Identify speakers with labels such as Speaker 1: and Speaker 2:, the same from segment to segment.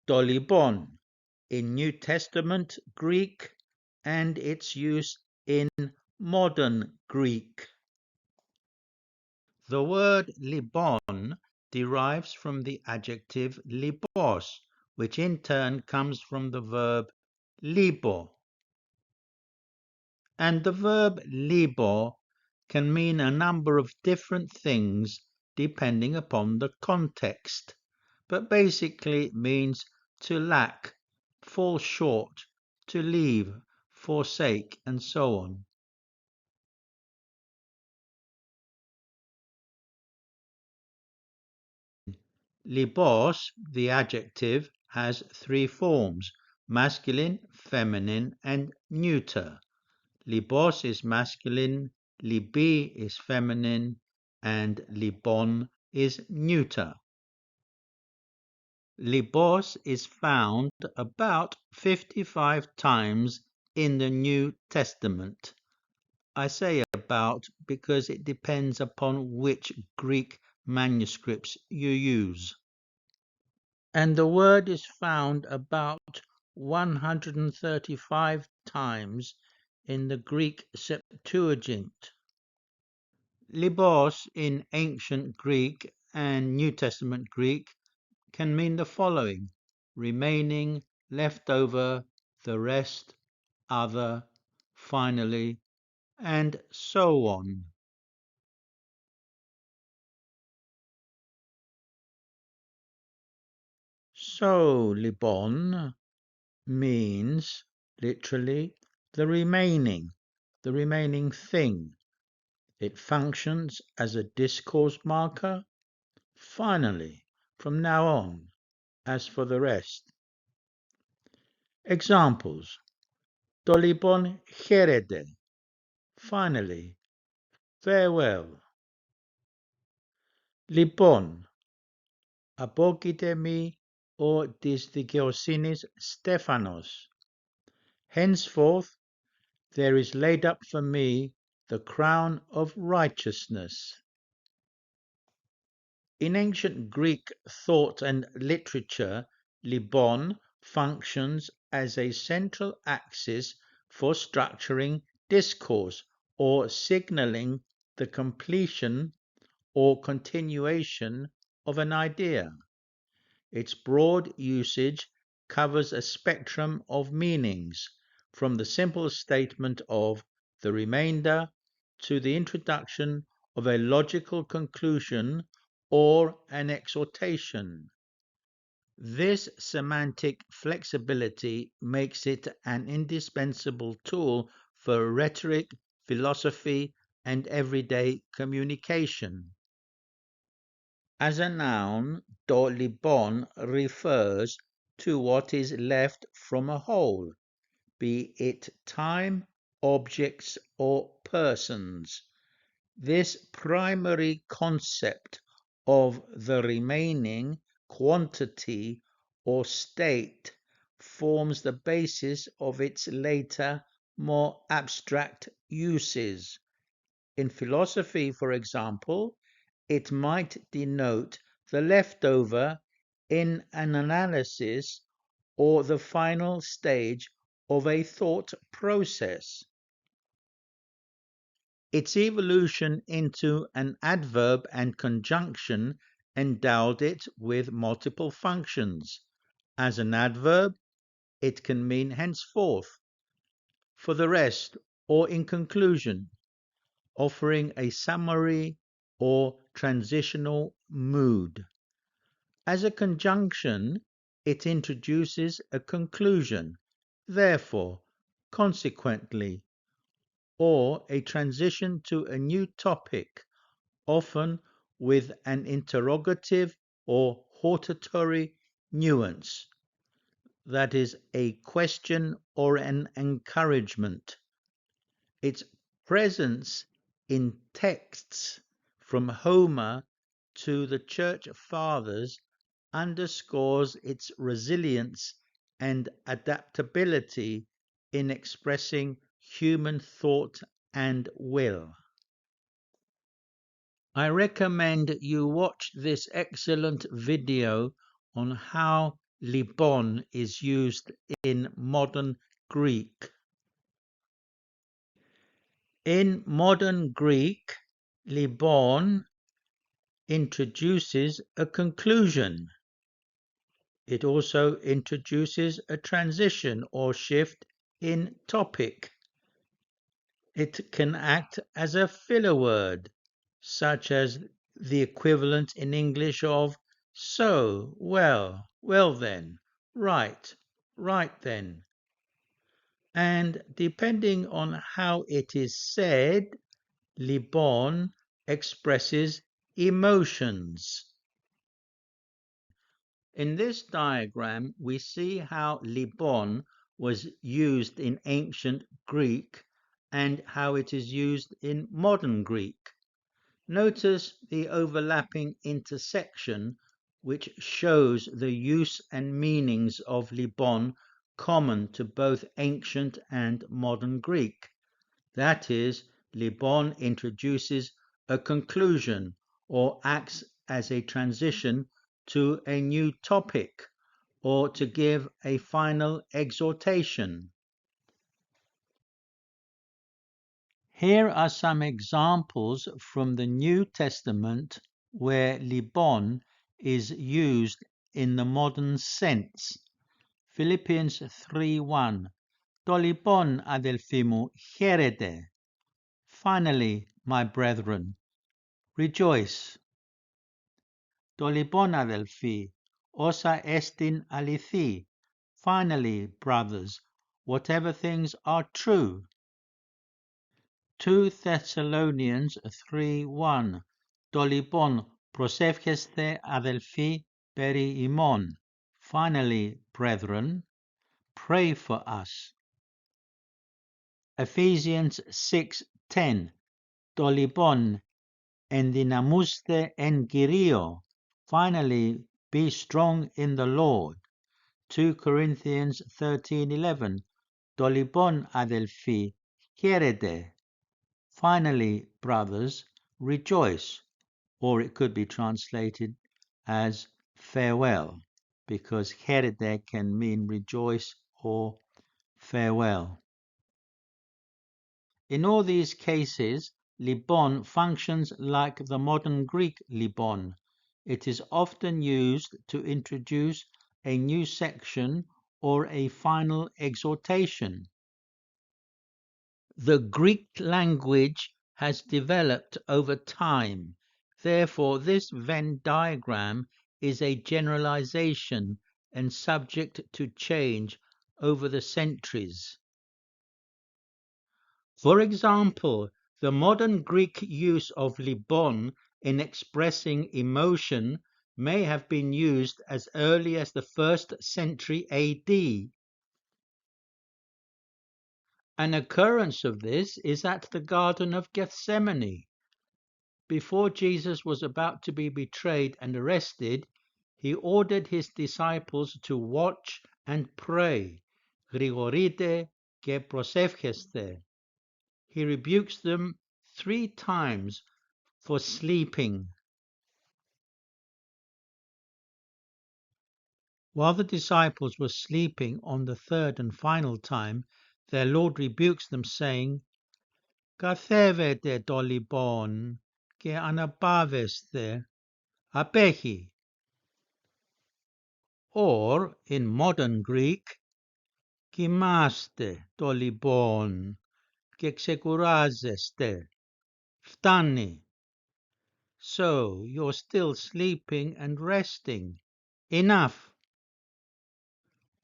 Speaker 1: Λοιπόν in New Testament Greek and its use in modern Greek. The word Λοιπόν derives from the adjective libos, which in turn comes from the verb libo. And the verb libo can mean a number of different things depending upon the context, but basically means to lack, fall short, to leave, forsake, and so on. Libos, the adjective, has three forms: masculine, feminine, and neuter. Libos is masculine, libi is feminine, and libon is neuter. Libos is found about 55 times in the New Testament. I say about because it depends upon which Greek manuscripts you use. And the word is found about 135 times in the Greek Septuagint. Libos in ancient Greek and New Testament Greek can mean the following: remaining, left over, the rest, other, finally, and so on. So, Libon means literally the remaining thing. It functions as a discourse marker. Finally, from now on, as for the rest. Examples: Το λοιπόν χαίρετε. Finally, farewell. Λοιπόν, απόκειται μη ο της δικαιοσύνης Στέφανος. Henceforth, there is laid up for me the crown of righteousness. In ancient Greek thought and literature, Libon functions as a central axis for structuring discourse or signaling the completion or continuation of an idea. Its broad usage covers a spectrum of meanings, from the simple statement of the remainder to the introduction of a logical conclusion or an exhortation. This semantic flexibility makes it an indispensable tool for rhetoric, philosophy, and everyday communication. As a noun, το λοιπόν refers to what is left from a whole, be it time, objects, or persons. This primary concept of the remaining quantity or state forms the basis of its later, more abstract uses. In philosophy, for example, it might denote the leftover in an analysis or the final stage of a thought process. Its evolution into an adverb and conjunction endowed it with multiple functions. As an adverb, it can mean henceforth, for the rest, or in conclusion, offering a summary or transitional mood. As a conjunction, it introduces a conclusion, therefore, consequently, or a transition to a new topic, often with an interrogative or hortatory nuance, that is, a question or an encouragement. Its presence in texts from Homer to the Church Fathers underscores its resilience and adaptability in expressing human thought and will. I recommend you watch this excellent video on how Libon is used in modern Greek? In modern Greek, Libon introduces a conclusion. It also introduces a transition or shift in topic. It can act as a filler word, such as the equivalent in English of so, well, well then, right, right then. And depending on how it is said, Libon expresses emotions. In this diagram, we see how Libon was used in ancient Greek and how it is used in modern Greek. Notice the overlapping intersection which shows the use and meanings of Libon common to both ancient and modern Greek. That is, Libon introduces a conclusion or acts as a transition to a new topic or to give a final exhortation. Here are some examples from the New Testament where Libon is used in the modern sense. Philippians 3:1 Το λοιπόν, αδελφοί μου, χαίρετε. Finally, my brethren, rejoice. Το λοιπόν, αδελφοί, όσα εστιν αληθή. Finally, brothers, whatever things are true. 2 Thessalonians 3:1 Το λοιπόν, προσεύχεσθε, αδελφοί, περί ημών. Finally, brethren, pray for us. Ephesians 6:10 Το λοιπόν, ενδυναμούστε εν Κυρίω. Finally, be strong in the Lord. 2 Corinthians 13:11 Το λοιπόν, αδελφοί, χαίρετε. Finally, brothers, rejoice. Or it could be translated as farewell, because χαίρετε can mean rejoice or farewell. In all these cases, Libon functions like the modern Greek Libon. It is often used to introduce a new section or a final exhortation. The Greek language has developed over time. Therefore, this Venn diagram is a generalization and subject to change over the centuries. For example, the modern Greek use of Libon in expressing emotion may have been used as early as the 1st century AD. An occurrence of this is at the Garden of Gethsemane. Before Jesus was about to be betrayed and arrested, he ordered his disciples to watch and pray. Grigorite και προσεύχεσθε. He rebukes them 3 times for sleeping. While the disciples were sleeping on the 3rd and final time, their Lord rebukes them, saying, Καθεύετε το λοιπόν και αναπαύεστε, απέχει. Or, in modern Greek, κοιμάστε το λοιπόν και ξεκουράζεστε, φτάνει. So, you're still sleeping and resting. Enough.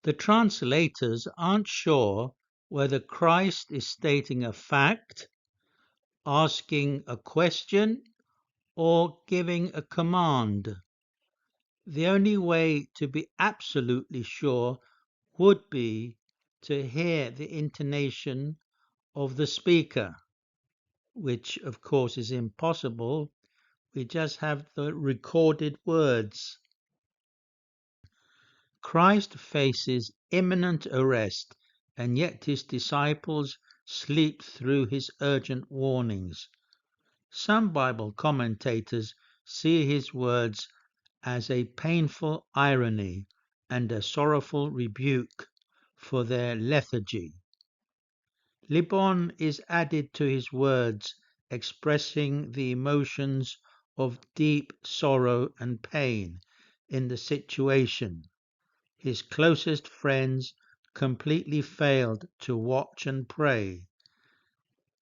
Speaker 1: The translators aren't sure whether Christ is stating a fact, asking a question, or giving a command. The only way to be absolutely sure would be to hear the intonation of the speaker, which of course is impossible. We just have the recorded words. Christ faces imminent arrest, and yet his disciples sleep through his urgent warnings. Some Bible commentators see his words as a painful irony and a sorrowful rebuke for their lethargy. Λοιπόν is added to his words, expressing the emotions of deep sorrow and pain in the situation. His closest friends completely failed to watch and pray.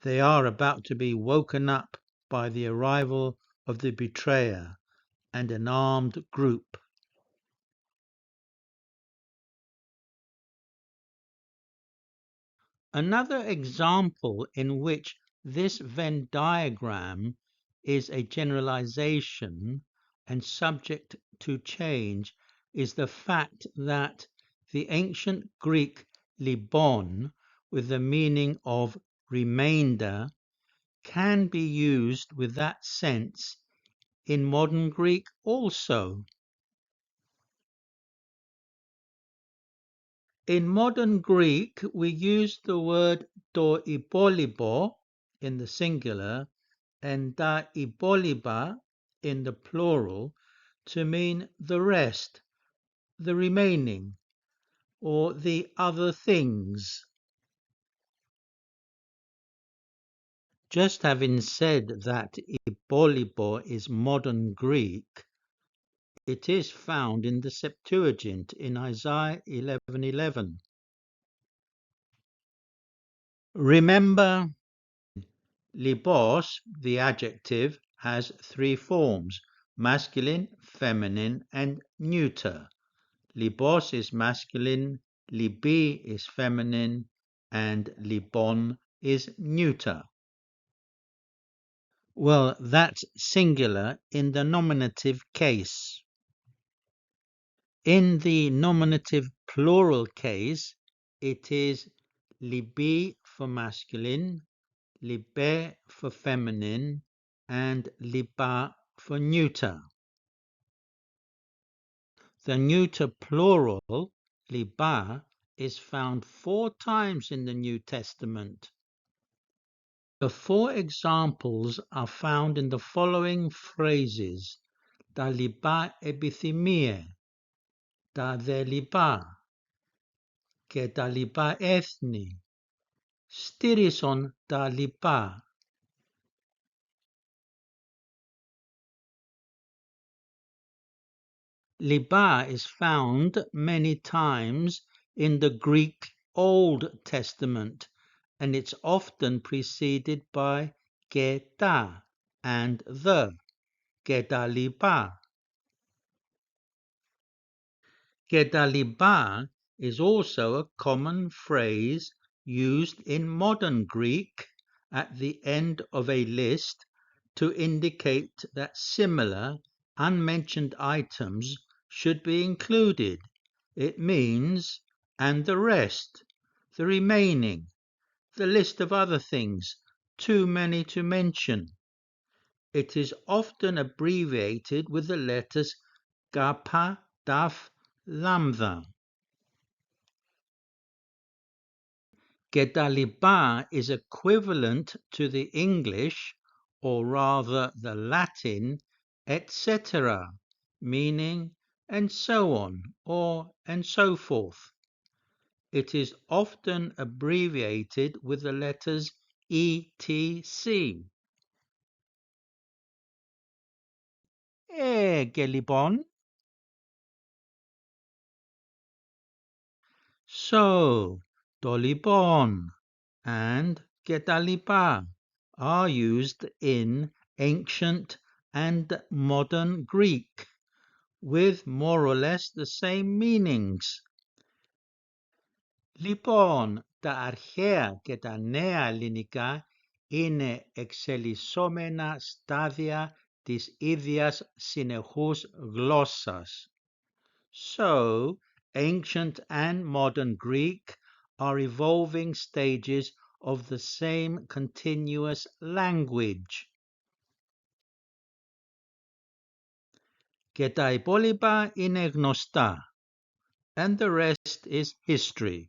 Speaker 1: They are about to be woken up by the arrival of the betrayer and an armed group. Another example in which this Venn diagram is a generalization and subject to change is the fact that the ancient Greek libon, with the meaning of remainder, can be used with that sense in modern Greek also. In modern Greek, we use the word to υπόλοιπο in the singular and ta υπόλοιπα in the plural to mean the rest, the remaining, or the other things. Just having said that υπόλοιπο is modern Greek, it is found in the Septuagint in Isaiah 11:11. Remember, libos, the adjective, has three forms: masculine, feminine, and neuter. Libos is masculine, libi is feminine, and libon is neuter. Well, that's singular in the nominative case. In the nominative plural case, it is libi for masculine, libe for feminine, and liba for neuter. The neuter plural, liba, is found 4 times in the New Testament. The 4 examples are found in the following phrases: τα λοιπά επιθυμίε, τα δε λοιπά, και τα λοιπά έθνη, στήρισον τα λοιπά. Liba is found many times in the Greek Old Testament, and it's often preceded by κ.τ.λ and the κ.τ.λ. κ.τ.λ is also a common phrase used in modern Greek at the end of a list to indicate that similar unmentioned items should be included. It means, and the rest, the remaining, the list of other things, too many to mention. It is often abbreviated with the letters kappa, daf, lambda. κ.τ.λ is equivalent to the English, or rather the Latin, etc., meaning and so on, or and so forth. It is often abbreviated with the letters ETC. Και λοιπόν. So, το λοιπόν and κ.τ.λ are used in ancient and modern Greek with more or less the same meanings. Λοιπόν, τα αρχαία και τα νέα ελληνικά είναι εξελισσόμενα στάδια της ίδιας συνεχούς γλώσσας. So, ancient and modern Greek are evolving stages of the same continuous language. Και τα υπόλοιπα είναι γνωστά, and the rest is history.